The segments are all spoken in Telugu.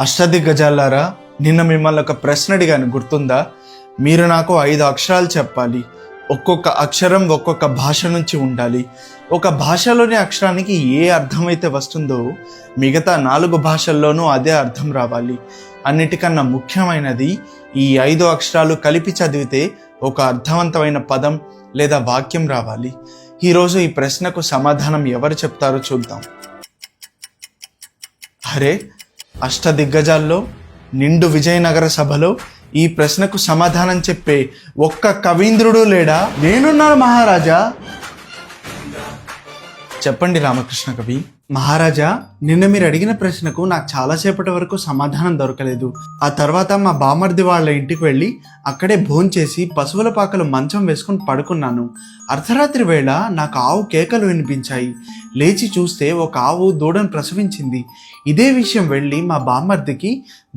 అష్టదిగ్గజాలారా, నిన్న మిమ్మల్ని ఒక ప్రశ్న అడిగాను, గుర్తుందా? మీరు నాకు 5 అక్షరాలు చెప్పాలి. ఒక్కొక్క అక్షరం ఒక్కొక్క భాష నుంచి ఉండాలి. ఒక భాషలోని అక్షరానికి ఏ అర్థమైతే వస్తుందో మిగతా 4 భాషల్లోనూ అదే అర్థం రావాలి. అన్నిటికన్నా ముఖ్యమైనది, ఈ 5 అక్షరాలు కలిపి చదివితే ఒక అర్థవంతమైన పదం లేదా వాక్యం రావాలి. ఈరోజు ఈ ప్రశ్నకు సమాధానం ఎవరు చెప్తారో చూద్దాం. అరే, అష్టదిగ్గజాల్లో నిండు విజయనగర సభలో ఈ ప్రశ్నకు సమాధానం చెప్పే ఒక్క కవీంద్రుడు లేడా? నేనున్నాను మహారాజా. చెప్పండి రామకృష్ణ కవి. మహారాజా, నిన్న మీరు అడిగిన ప్రశ్నకు నాకు చాలాసేపటి వరకు సమాధానం దొరకలేదు. ఆ తర్వాత మా బామర్ది వాళ్ళ ఇంటికి వెళ్ళి అక్కడే భోంచేసి పశువుల పాకలు మంచం వేసుకుని పడుకున్నాను. అర్ధరాత్రి వేళ నాకు ఆవు కేకలు వినిపించాయి. లేచి చూస్తే ఒక ఆవు దూడను ప్రసవించింది. ఇదే విషయం వెళ్ళి మా బామర్దికి,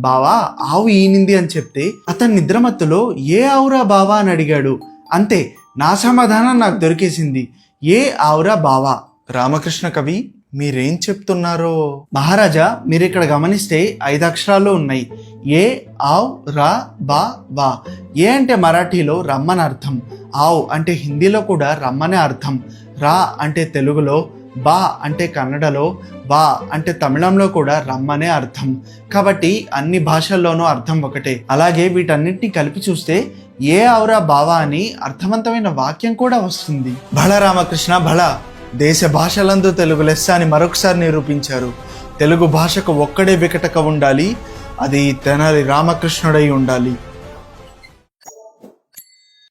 బావా ఆవు ఈనింది అని చెప్తే అతని నిద్రమత్తులో ఏ ఆవురా బావా అని అడిగాడు. అంతే, నా సమాధానం నాకు దొరికేసింది. ఏ ఆవురా బావా. రామకృష్ణ కవి, మీరేం చెప్తున్నారో? మహారాజా, మీరు ఇక్కడ గమనిస్తే 5 అక్షరాలు ఉన్నాయి. ఏ, ఆవ్, రా, బా, వా. ఏ అంటే మరాఠీలో రమ్మని అర్థం. ఆవ్ అంటే హిందీలో కూడా రమ్మనే అర్థం. రా అంటే తెలుగులో, బా అంటే కన్నడలో, వా అంటే తమిళంలో కూడా రమ్మనే అర్థం. కాబట్టి అన్ని భాషల్లోనూ అర్థం ఒకటే. అలాగే వీటన్నిటిని కలిపి చూస్తే ఏ ఆవురా బావా అని అర్థవంతమైన వాక్యం కూడా వస్తుంది. భళ రామకృష్ణ భళ. దేశ భాషలందు తెలుగు లెస్స అని మరొకసారి నిరూపించారు. తెలుగు భాషకు ఒక్కడే వికటక ఉండాలి, అది తెనాలి రామకృష్ణుడై ఉండాలి.